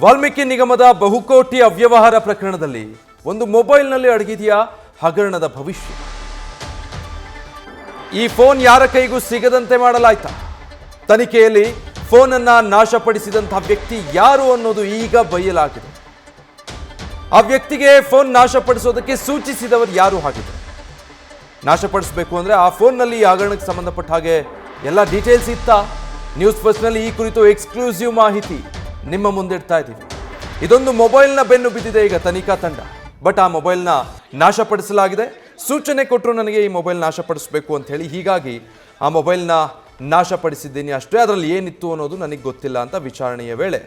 ವಾಲ್ಮೀಕಿ ನಿಗಮದ ಬಹುಕೋಟಿ ಅವ್ಯವಹಾರ ಪ್ರಕರಣದಲ್ಲಿ ಒಂದು ಮೊಬೈಲ್ನಲ್ಲಿ ಅಡಗಿದೆಯಾ ಹಗರಣದ ಭವಿಷ್ಯ. ಈ ಫೋನ್ ಯಾರ ಕೈಗೂ ಸಿಗದಂತೆ ಮಾಡಲಾಯ್ತಾ? ತನಿಖೆಯಲ್ಲಿ ಫೋನ್ ಅನ್ನ ನಾಶಪಡಿಸಿದಂತಹ ವ್ಯಕ್ತಿ ಯಾರು ಅನ್ನೋದು ಈಗ ಬಯಲಾಗಿದೆ. ಆ ವ್ಯಕ್ತಿಗೆ ಫೋನ್ ನಾಶಪಡಿಸೋದಕ್ಕೆ ಸೂಚಿಸಿದವರು ಯಾರು ಹಾಗಿದ್ರೆ? ನಾಶಪಡಿಸಬೇಕು ಅಂದ್ರೆ ಆ ಫೋನ್ನಲ್ಲಿ ಈ ಹಗರಣಕ್ಕೆ ಸಂಬಂಧಪಟ್ಟ ಹಾಗೆ ಎಲ್ಲ ಡೀಟೇಲ್ಸ್ ಇತ್ತಾ? ನ್ಯೂಸ್ ಫಸ್ಟ್ನಲ್ಲಿ ಈ ಕುರಿತು ಎಕ್ಸ್ಕ್ಲೂಸಿವ್ ಮಾಹಿತಿ ನಿಮ್ಮ ಮುಂದಿಡ್ತಾ ಇದ್ದೀವಿ. ಇದೊಂದು ಮೊಬೈಲ್ನ ಬೆನ್ನು ಬಿದ್ದಿದೆ ಈಗ ತನಿಖಾ ತಂಡ. ಬಟ್ ಆ ಮೊಬೈಲ್ನ ನಾಶಪಡಿಸಲಾಗಿದೆ. ಸೂಚನೆ ಕೊಟ್ಟರು ನನಗೆ ಈ ಮೊಬೈಲ್ ನಾಶಪಡಿಸಬೇಕು ಅಂತ ಹೇಳಿ, ಹೀಗಾಗಿ ಆ ಮೊಬೈಲ್ನ ನಾಶಪಡಿಸಿದ್ದೀನಿ ಅಷ್ಟೇ. ಅದರಲ್ಲಿ ಏನಿತ್ತು ಅನ್ನೋದು ನನಗೆ ಗೊತ್ತಿಲ್ಲ ಅಂತ ವಿಚಾರಣೆಯ ವೇಳೆ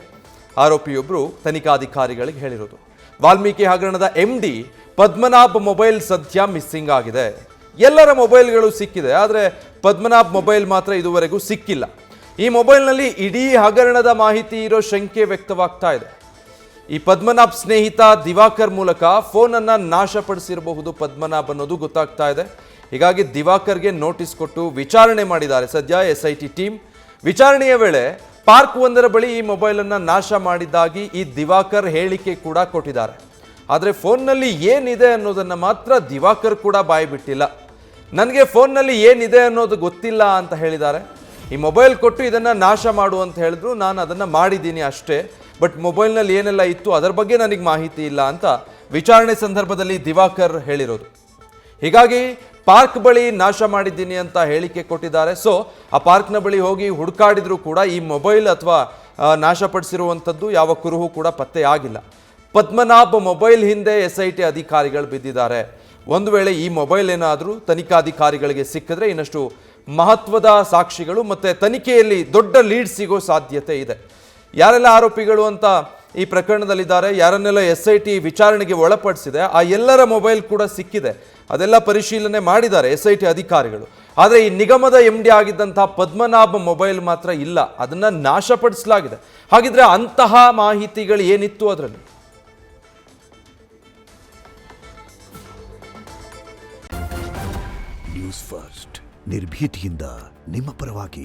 ಆರೋಪಿಯೊಬ್ಬರು ತನಿಖಾಧಿಕಾರಿಗಳಿಗೆ ಹೇಳಿರೋದು. ವಾಲ್ಮೀಕಿ ಹಗರಣದ MD ಪದ್ಮನಾಭ್ ಮೊಬೈಲ್ ಸದ್ಯ ಮಿಸ್ಸಿಂಗ್ ಆಗಿದೆ. ಎಲ್ಲರ ಮೊಬೈಲ್ಗಳು ಸಿಕ್ಕಿದೆ, ಆದರೆ ಪದ್ಮನಾಭ್ ಮೊಬೈಲ್ ಮಾತ್ರ ಇದುವರೆಗೂ ಸಿಕ್ಕಿಲ್ಲ. ಈ ಮೊಬೈಲ್ನಲ್ಲಿ ಇಡೀ ಹಗರಣದ ಮಾಹಿತಿ ಇರೋ ಶಂಕೆ ವ್ಯಕ್ತವಾಗ್ತಾ ಇದೆ. ಈ ಪದ್ಮನಾಭ್ ಸ್ನೇಹಿತ ದಿವಾಕರ್ ಮೂಲಕ ಫೋನನ್ನು ನಾಶಪಡಿಸಿರಬಹುದು ಪದ್ಮನಾಭ್ ಅನ್ನೋದು ಗೊತ್ತಾಗ್ತಾ ಇದೆ. ಹೀಗಾಗಿ ದಿವಾಕರ್ಗೆ ನೋಟಿಸ್ ಕೊಟ್ಟು ವಿಚಾರಣೆ ಮಾಡಿದ್ದಾರೆ ಸದ್ಯ SIT ಟೀಮ್. ವಿಚಾರಣೆಯ ವೇಳೆ ಪಾರ್ಕ್ ಒಂದರ ಬಳಿ ಈ ಮೊಬೈಲನ್ನು ನಾಶ ಮಾಡಿದ್ದಾಗಿ ಈ ದಿವಾಕರ್ ಹೇಳಿಕೆ ಕೂಡ ಕೊಟ್ಟಿದ್ದಾರೆ. ಆದರೆ ಫೋನ್ನಲ್ಲಿ ಏನಿದೆ ಅನ್ನೋದನ್ನು ಮಾತ್ರ ದಿವಾಕರ್ ಕೂಡ ಬಾಯಿ ಬಿಟ್ಟಿಲ್ಲ. ನನಗೆ ಫೋನ್ನಲ್ಲಿ ಏನಿದೆ ಅನ್ನೋದು ಗೊತ್ತಿಲ್ಲ ಅಂತ ಹೇಳಿದ್ದಾರೆ. ಈ ಮೊಬೈಲ್ ಕೊಟ್ಟು ಇದನ್ನು ನಾಶ ಮಾಡು ಅಂತ ಹೇಳಿದ್ರು, ನಾನು ಅದನ್ನು ಮಾಡಿದ್ದೀನಿ ಅಷ್ಟೇ. ಬಟ್ ಮೊಬೈಲ್ನಲ್ಲಿ ಏನೆಲ್ಲ ಇತ್ತು ಅದರ ಬಗ್ಗೆ ನನಗೆ ಮಾಹಿತಿ ಇಲ್ಲ ಅಂತ ವಿಚಾರಣೆ ಸಂದರ್ಭದಲ್ಲಿ ದಿವಾಕರ್ ಹೇಳಿರೋದು. ಹೀಗಾಗಿ ಪಾರ್ಕ್ ಬಳಿ ನಾಶ ಮಾಡಿದ್ದೀನಿ ಅಂತ ಹೇಳಿಕೆ ಕೊಟ್ಟಿದ್ದಾರೆ. ಸೊ ಆ ಪಾರ್ಕ್ನ ಬಳಿ ಹೋಗಿ ಹುಡುಕಾಡಿದ್ರು ಕೂಡ ಈ ಮೊಬೈಲ್ ಅಥವಾ ನಾಶಪಡಿಸಿರುವಂಥದ್ದು ಯಾವ ಕುರುಹು ಕೂಡ ಪತ್ತೆ ಆಗಿಲ್ಲ. ಪದ್ಮನಾಭ್ ಮೊಬೈಲ್ ಹಿಂದೆ SIT ಅಧಿಕಾರಿಗಳು ಬಿದ್ದಿದ್ದಾರೆ. ಒಂದು ವೇಳೆ ಈ ಮೊಬೈಲ್ ಏನಾದರೂ ತನಿಖಾಧಿಕಾರಿಗಳಿಗೆ ಸಿಕ್ಕಿದ್ರೆ ಇನ್ನಷ್ಟು ಮಹತ್ವದ ಸಾಕ್ಷಿಗಳು ಮತ್ತು ತನಿಖೆಯಲ್ಲಿ ದೊಡ್ಡ ಲೀಡ್ ಸಿಗೋ ಸಾಧ್ಯತೆ ಇದೆ. ಯಾರೆಲ್ಲ ಆರೋಪಿಗಳು ಅಂತ ಈ ಪ್ರಕರಣದಲ್ಲಿದ್ದಾರೆ, ಯಾರನ್ನೆಲ್ಲ SIT ವಿಚಾರಣೆಗೆ ಒಳಪಡಿಸಿದೆ, ಆ ಎಲ್ಲರ ಮೊಬೈಲ್ ಕೂಡ ಸಿಕ್ಕಿದೆ. ಅದೆಲ್ಲ ಪರಿಶೀಲನೆ ಮಾಡಿದ್ದಾರೆ SIT ಅಧಿಕಾರಿಗಳು. ಆದರೆ ಈ ನಿಗಮದ MD ಆಗಿದ್ದಂತಹ ಪದ್ಮನಾಭ್ ಮೊಬೈಲ್ ಮಾತ್ರ ಇಲ್ಲ, ಅದನ್ನು ನಾಶಪಡಿಸಲಾಗಿದೆ. ಹಾಗಿದ್ರೆ ಅಂತಹ ಮಾಹಿತಿಗಳು ಏನಿತ್ತು ಅದರಲ್ಲಿ? ನ್ಯೂಸ್ ಫಸ್ಟ್ ನಿರ್ಭೀತಿಯಿಂದ ನಿಮ್ಮ ಪರವಾಗಿ.